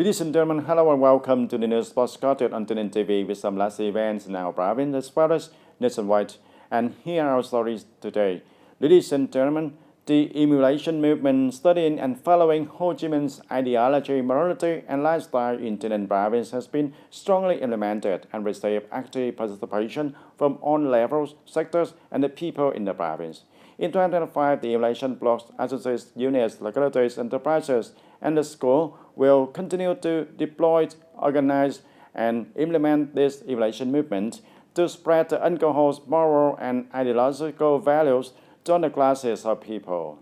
Ladies and gentlemen, hello and welcome to the news podcast on TayNinhTV with some last events in our province as well as nationwide. And here are our stories today. Ladies and gentlemen, the emulation movement studying and following Ho Chi Minh's ideology, morality, and lifestyle in TayNinh province has been strongly implemented and received active participation from all levels, sectors, and the people in the province. In 2025, the emulation blocks, associates, units, localities, enterprises, and the school will continue to deploy, organize, and implement this emulation movement to spread the alcohol's moral and ideological values to the classes of people.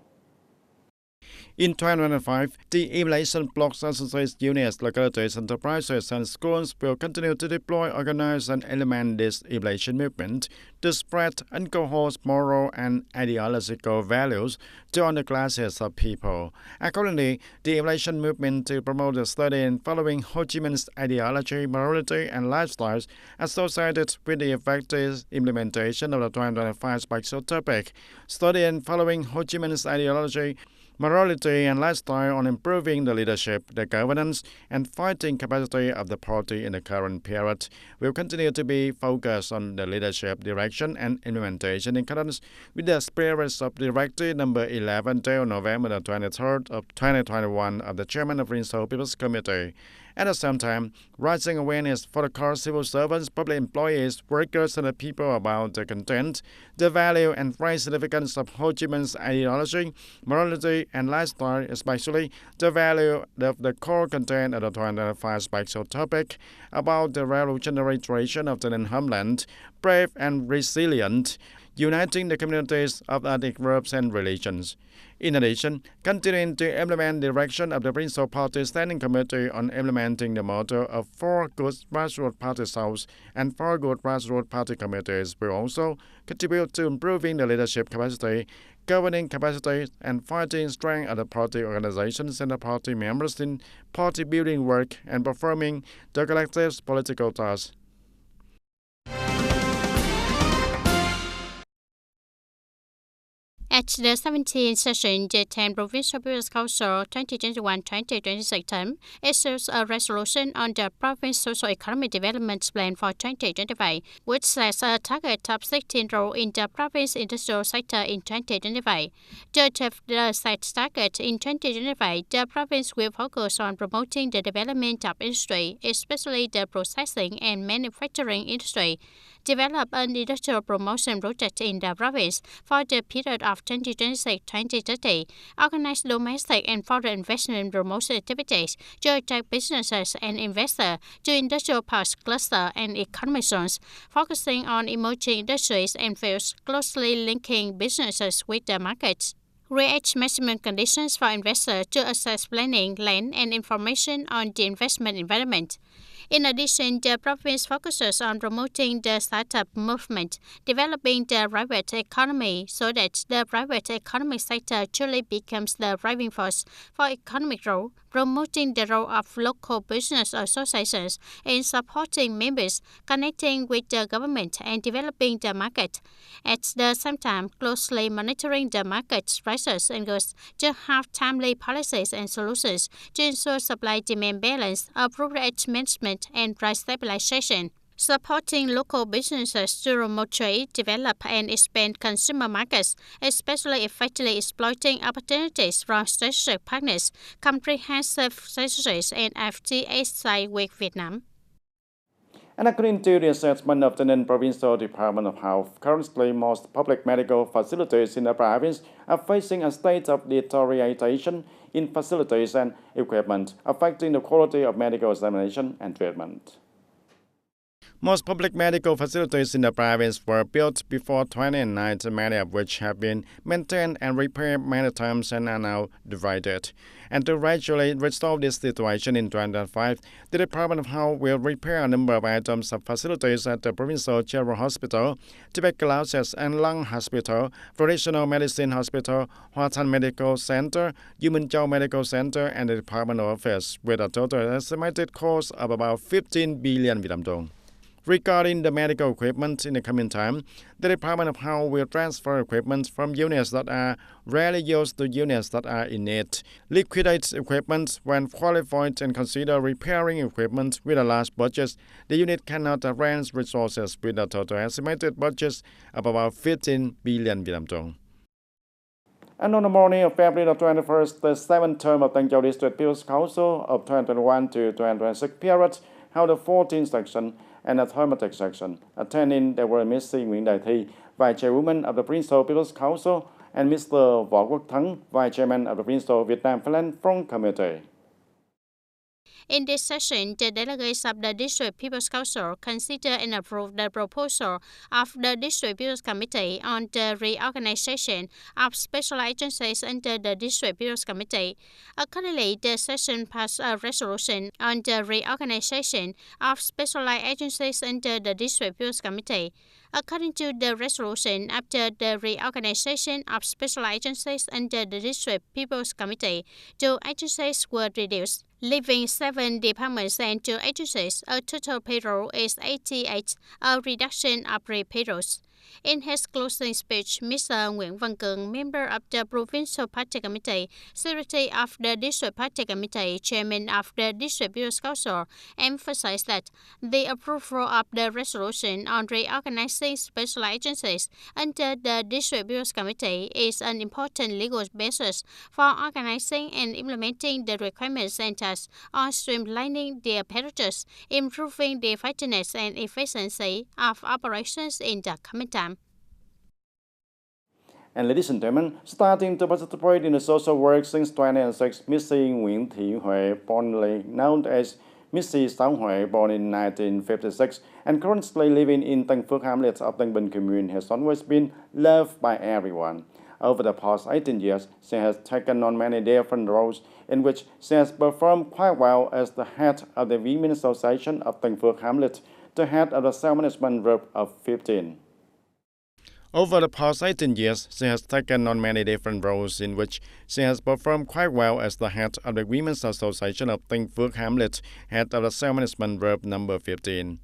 In 2025, the emulation blocks, associates, units, localities, enterprises, and schools will continue to deploy, organize, and implement this emulation movement to spread alcohol's moral and ideological values to other classes of people. Accordingly, the emulation movement to promote the study and following Ho Chi Minh's ideology, morality, and lifestyles associated with the effective implementation of the 2025 special topic, study and following Ho Chi Minh's ideology, morality and lifestyle on improving the leadership, the governance, and fighting capacity of the party in the current period will continue to be focused on the leadership, direction, and implementation in accordance with the spirits of Directive Number 11 till November the 23rd of 2021 of the Chairman of Provincial People's Committee. At the same time, raising awareness for the core civil servants, public employees, workers, and the people about the content, the value, and great significance of Ho Chi Minh's ideology, morality, and lifestyle, especially the value of the core content of the 2025 special topic about the revolutionary tradition of the homeland, brave and resilient, uniting the communities of ethnic groups and religions. In addition, continuing to implement the direction of the Provincial Party Standing Committee on implementing the motto of 4 good grassroots party cells and 4 good grassroots party committees will also contribute to improving the leadership capacity, governing capacity, and fighting strength of the party organizations and the party members in party building work and performing the collective political tasks. At the 17th session, the 10th Provincial People's Council 2021-2026 term issues a resolution on the province socio-economic development plan for 2025, which sets a target of 16 roles in the province industrial sector in 2025. To achieve the set target in 2025, the province will focus on promoting the development of industry, especially the processing and manufacturing industry, develop an industrial promotion project in the province for the period of 2026-2030, organize domestic and foreign investment promotion activities to attract businesses and investors to industrial parks, cluster, and economic zones, focusing on emerging industries and fields closely linking businesses with the markets. Create maximum conditions for investors to access planning, land, and information on the investment environment. In addition, the province focuses on promoting the startup movement, developing the private economy so that the private economic sector truly becomes the driving force for economic growth, promoting the role of local business associations in supporting members, connecting with the government, and developing the market. At the same time, closely monitoring the market prices and goods to have timely policies and solutions to ensure supply-demand balance, appropriate management, and price stabilization. Supporting local businesses to promote trade, develop, and expand consumer markets, especially effectively exploiting opportunities from strategic partners, comprehensive strategies, and FTA signed with Vietnam. And according to the assessment of the TayNinh Provincial Department of Health, currently most public medical facilities in the province are facing a state of deterioration in facilities and equipment, affecting the quality of medical examination and treatment. Most public medical facilities in the province were built before 2009, many of which have been maintained and repaired many times and are now divided. And to gradually resolve this situation in 2005, the Department of Health will repair a number of items of facilities at the Provincial General Hospital, Tuberculosis and Lung Hospital, Traditional Medicine Hospital, Hoa Thanh Medical Center, U Minh Châu Medical Center, and the Department of Affairs, with a total estimated cost of about 15 billion Vietnam dong. Regarding the medical equipment in the coming time, the Department of Health will transfer equipment from units that are rarely used to units that are in need, liquidate equipment when qualified, and consider repairing equipment with a large budget. The unit cannot arrange resources with a total estimated budget of about 15 billion Vietnam dong. And on the morning of February the 21st, the 7th term of Tân Châu District People's Council of 2021 to 2026 period held a 14th section and a thematic section. Attending, there were Ms. Nguyễn Đại Thi, Vice Chairwoman of the Provincial People's Council, and Mr. Võ Quốc Thắng, Vice Chairman of the Provincial Vietnam Philanthropic Front Committee. In this session, the delegates of the District People's Council considered and approved the proposal of the District People's Committee on the reorganization of special agencies under the District People's Committee. Accordingly, the session passed a resolution on the reorganization of special agencies under the District People's Committee. According to the resolution, after the reorganization of special agencies under the District People's Committee, 2 agencies were reduced, leaving 7 departments and 2 agencies. A total payroll is 88, a reduction of 3 payrolls. In his closing speech, Mr. Nguyễn Văn Cường, member of the Provincial Party Committee, Secretary of the District Party Committee, Chairman of the District People's Council, emphasized that the approval of the resolution on reorganizing special agencies under the District People's Committee is an important legal basis for organizing and implementing the requirements and tasks on streamlining the apparatus, improving the effectiveness and efficiency of operations in the coming time. And ladies and gentlemen, starting to participate in the social work since 2006, Mrs. Nguyễn Thị Huệ, formerly known as Mrs. Sáu Huệ, born in 1956, and currently living in Tân Phước Hamlet of Tân Bình Commune, has always been loved by everyone. Over the past 18 years, she has taken on many different roles in which she has performed quite well as the head of the Women's Association of Tân Phước Hamlet, the head of the self-management group of 15. Over the past 18 years, she has taken on many different roles in which she has performed quite well as the head of the Women's Association of Tân Phước Hamlet, head of the self-management group number 15.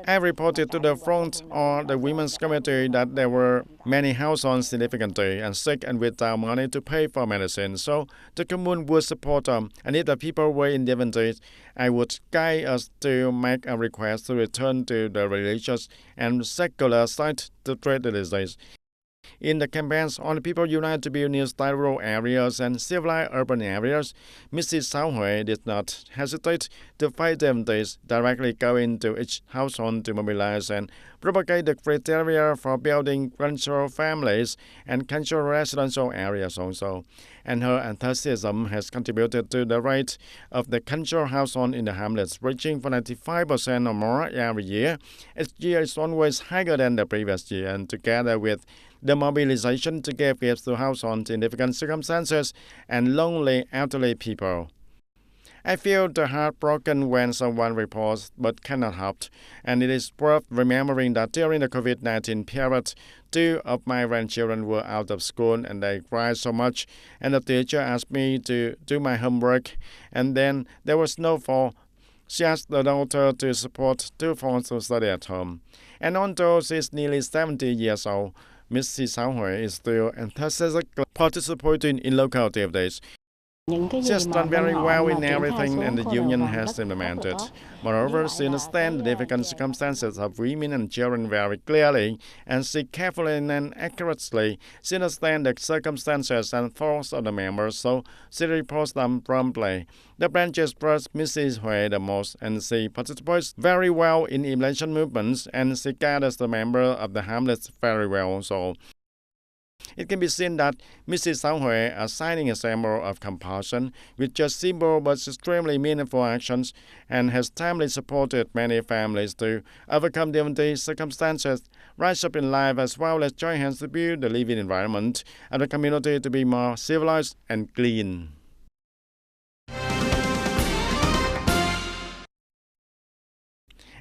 I reported to the front or the Women's Committee that there were many households significantly and sick and without money to pay for medicine, so the commune would support them, and if the people were in difficulty, I would guide us to make a request to return to the religious and secular side to treat the disease. In the campaigns on people unite to build new style rural areas and civilized urban areas, Mrs. Sáu Huệ did not hesitate to fight them this, directly going to each household to mobilize and propagate the criteria for building cultural families and cultural residential areas also. And her enthusiasm has contributed to the rate of the cultural household in the hamlets reaching 95% or more every year. Each year is always higher than the previous year, and together with the mobilization to give gifts to households in difficult circumstances and lonely elderly people. I feel the heart broken when someone reports but cannot help, and it is worth remembering that during the COVID-19 period, 2 of my grandchildren were out of school and they cried so much, and the teacher asked me to do my homework, and then there was no fall. She asked the daughter to support 2 phones to study at home. And although she is nearly 70 years old, Mrs. Sáu Huệ is still enthusiastically participating in local activities. She has done very well in everything and the union has implemented. Moreover, she understands the difficult circumstances of women and children very clearly, and she carefully and accurately understands the circumstances and thoughts of the members, so she reports them promptly. The branches trust Mrs. Huệ the most, and she participates very well in election movements, and she gathers the members of the hamlets very well also. It can be seen that Mrs. Sáu Huệ is signing a symbol of compassion with just simple but extremely meaningful actions, and has timely supported many families to overcome difficult circumstances, rise up in life, as well as join hands to build the living environment of the community to be more civilized and clean.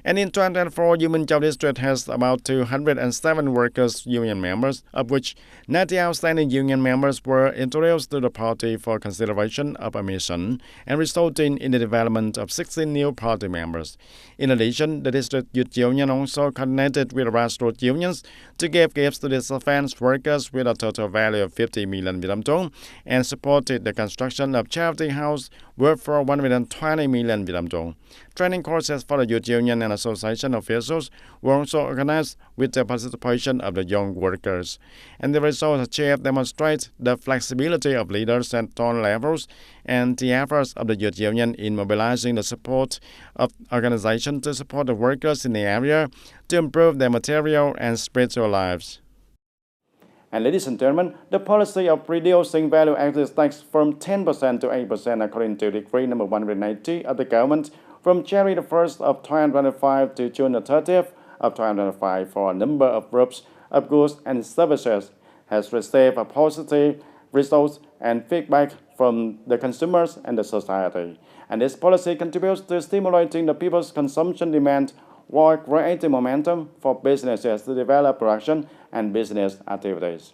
And in 2024, Human Job District has about 207 workers' union members, of which 90 outstanding union members were introduced to the party for consideration of admission and resulting in the development of 16 new party members. In addition, the district youth union also coordinated with grassroots unions to give gifts to disadvantaged workers with a total value of 50 million Vietnam dong and supported the construction of charity house worth for 120 million Vietnam dong. Training courses for the youth union and association officials were also organized with the participation of the young workers. And the results achieved demonstrate the flexibility of leaders at all levels and the efforts of the youth union in mobilizing the support of organizations to support the workers in the area to improve their material and spiritual lives. And ladies and gentlemen, the policy of reducing value-added tax from 10% to 8% according to Decree number 190 of the government from January the 1st of 2025 to June the 30th of 2025 for a number of groups of goods and services has received a positive results and feedback from the consumers and the society. And this policy contributes to stimulating the people's consumption demand while creating momentum for businesses to develop production and business activities.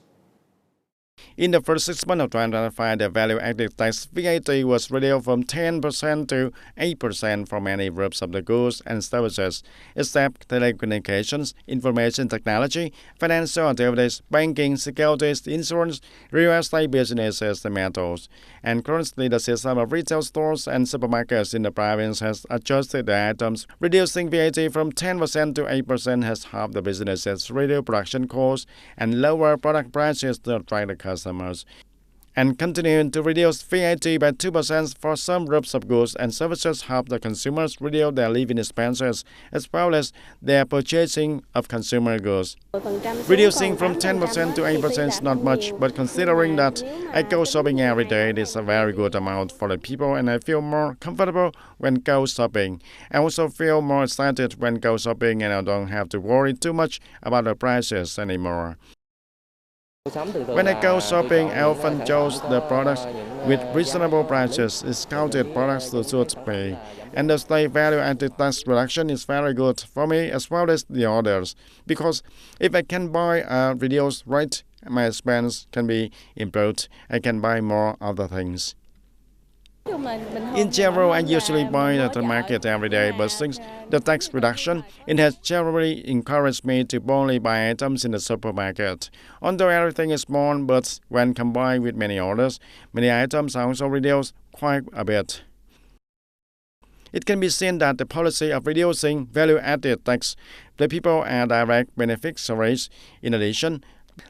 In the first 6 months of 2025, the value-added tax VAT was reduced from 10% to 8% for many groups of the goods and services, except telecommunications, information technology, financial activities, banking, securities, insurance, real estate businesses, and metals. And currently, the system of retail stores and supermarkets in the province has adjusted the items. Reducing VAT from 10% to 8% has helped the businesses reduce production costs and lower product prices to attract the customers. And continuing to reduce VAT by 2% for some groups of goods and services help the consumers reduce their living expenses as well as their purchasing of consumer goods. Reducing from 10% to 8% is not much, but considering that I go shopping every day, it is a very good amount for the people and I feel more comfortable when go shopping. I also feel more excited when go shopping and I don't have to worry too much about the prices anymore. When I go shopping, I often choose the products with reasonable prices, discounted products to suit me. And the state value-added tax reduction is very good for me as well as the others, because if I can buy a reduced rate, my expense can be improved. I can buy more other things. In general, I usually buy at the market every day, but since the tax reduction, it has generally encouraged me to boldly buy items in the supermarket. Although everything is small, but when combined with many others, many items are also reduced quite a bit. It can be seen that the policy of reducing value-added tax, the people are direct beneficiaries. In addition,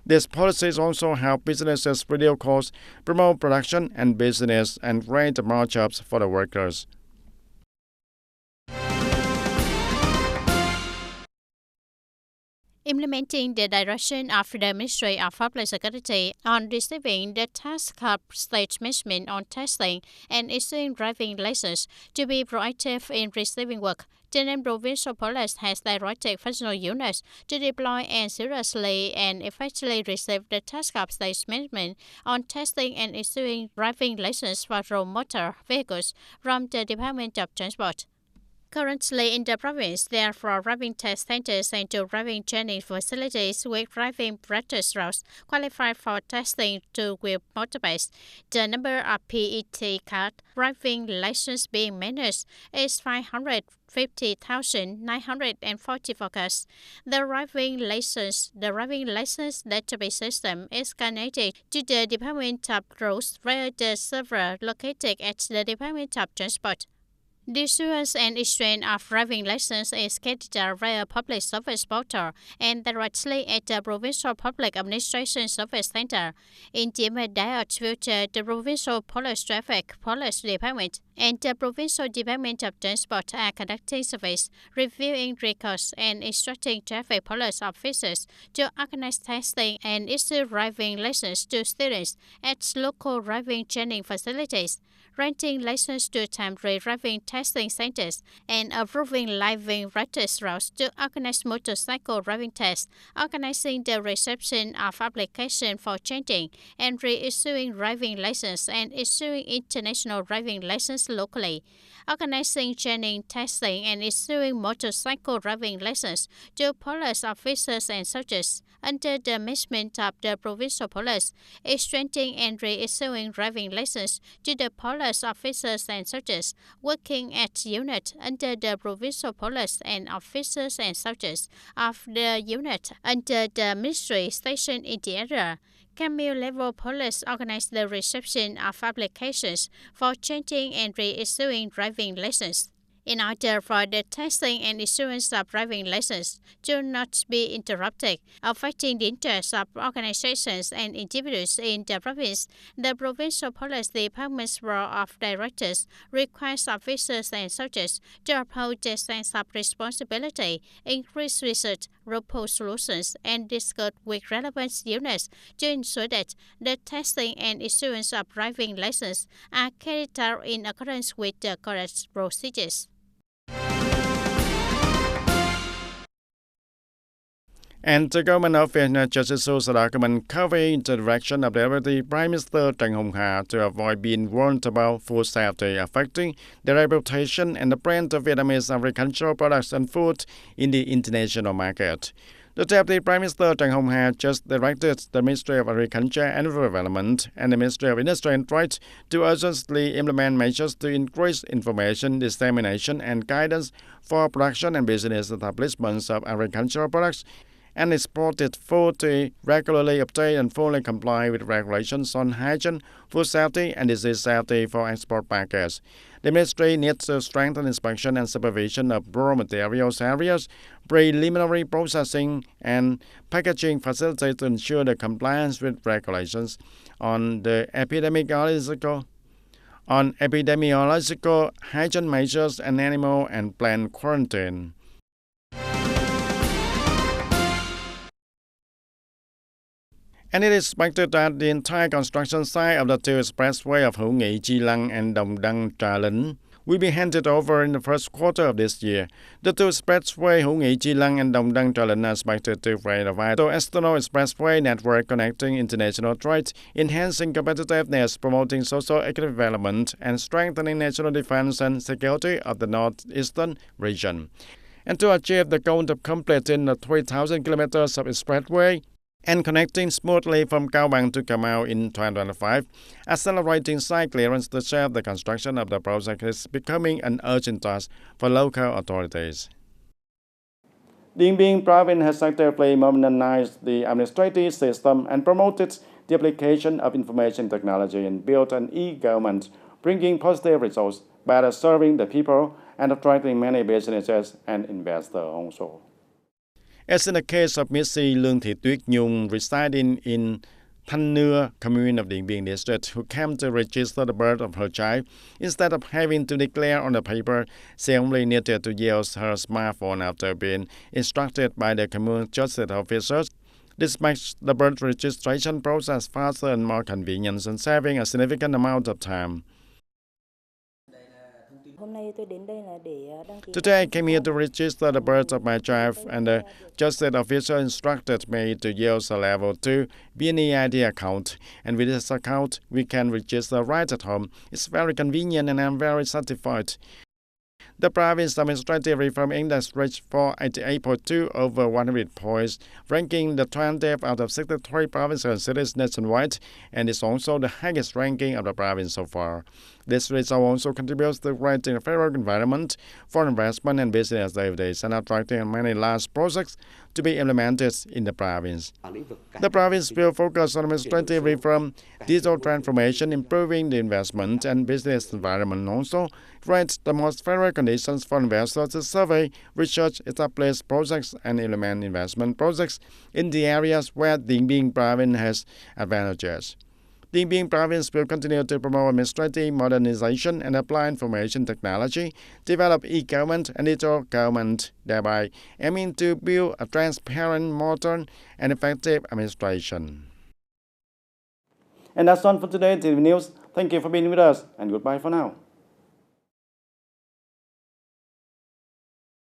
these policies also help businesses reduce costs, promote production and business, and create more jobs for the workers. Implementing the direction of the Ministry of Public Security on receiving the task of state management on testing and issuing driving license to be proactive in receiving work, TayNinhTV Provincial Police has directed functional units to deploy and seriously and effectively receive the task of state management on testing and issuing driving license for road motor vehicles from the Department of Transport. Currently in the province, there are 4 driving test centers and 2 driving training facilities with driving practice routes qualified for testing 2-wheel motorbikes. The number of PET card driving license being managed is 550,944 cards. The driving license database system is connected to the Department of Roads via the server located at the Department of Transport. The issuance and exchange of driving license is scheduled via public service portal and directly at the Provincial Public Administration Service Center. In the immediate future, the Provincial Police Traffic Police Department and the Provincial Department of Transport are conducting surveys, reviewing records, and instructing traffic police officers to organize testing and issue driving license to students at local driving training facilities. granting license to temporary driving testing centers, and approving living practice routes to organize motorcycle driving tests, organizing the reception of application for changing and reissuing driving license and issuing international driving license locally, organizing training, testing, and issuing motorcycle driving license to police officers and soldiers under the management of the provincial police, exchanging and reissuing driving license to the police officers and soldiers working at unit under the provincial police and officers and soldiers of the unit under the ministry station in the area. Commune-level police organize the reception of applications for changing and reissuing driving license. In order for the testing and issuance of driving license to not be interrupted, affecting the interests of organizations and individuals in the province, the Provincial Police Department's Board of Directors requires officers and soldiers to uphold their sense of responsibility, increase research, propose solutions, and discuss with relevant units to ensure that the testing and issuance of driving license are carried out in accordance with the correct procedures. And the government of Vietnam just issued a document covering the direction of the Deputy Prime Minister Trần Hồng Hà to avoid being warned about food safety affecting the reputation and the brand of Vietnamese agricultural products and food in the international market. The Deputy Prime Minister Trần Hồng Hà just directed the Ministry of Agriculture and Development and the Ministry of Industry and Trade to urgently implement measures to increase information dissemination and guidance for production and business establishments of agricultural products and exported food to regularly update and fully comply with regulations on hygiene, food safety, and disease safety for export markets. The ministry needs to strengthen inspection and supervision of raw materials areas, preliminary processing, and packaging facilities to ensure the compliance with regulations on the epidemiological hygiene measures and animal and plant quarantine. And it is expected that the entire construction site of the two expressway of Hữu Nghị Chi Lăng and Đồng Đăng Trà Lĩnh will be handed over in the first quarter of this year. The two expressway Hữu Nghị Chi Lăng and Đồng Đăng Trà Lĩnh are expected to create a vital external expressway network connecting international trade, enhancing competitiveness, promoting socio-economic development, and strengthening national defense and security of the northeastern region. And to achieve the goal of completing the 3,000 kilometers of expressway and connecting smoothly from Cao Bằng to Cà Mau in 2025, accelerating site clearance to shape the construction of the project is becoming an urgent task for local authorities. Dien Bien Province has actively modernized the administrative system and promoted the application of information technology and built an e-government, bringing positive results, better serving the people and attracting many businesses and investors also. As in the case of Miss Lương Thị Tuyết Nhung residing in Thanh Nưa commune of Dien Bien district who came to register the birth of her child, instead of having to declare on the paper, she only needed to use her smartphone after being instructed by the commune justice officers. This makes the birth registration process faster and more convenient and saving a significant amount of time. Today I came here to register the birth of my child, and the justice officer instructed me to use a level 2 VNEID account, and with this account we can register right at home. It's very convenient and I'm very satisfied. The province administrative reform index reached 488.2 over 100 points, ranking the 20th out of 63 provinces and cities nationwide, and is also the highest ranking of the province so far. This result also contributes to creating a favorable environment for investment and business activities and attracting many large projects to be implemented in the province. The province will focus on administrative reform, digital transformation, improving the investment and business environment, and also create the most favorable conditions for investors to survey, research, establish projects, and implement investment projects in the areas where Dien Bien Province has advantages. Dien Bien Province will continue to promote administrative modernization and apply information technology, develop e-government and digital government, thereby aiming to build a transparent, modern, and effective administration. And that's all for today, TTV News. Thank you for being with us, and goodbye for now.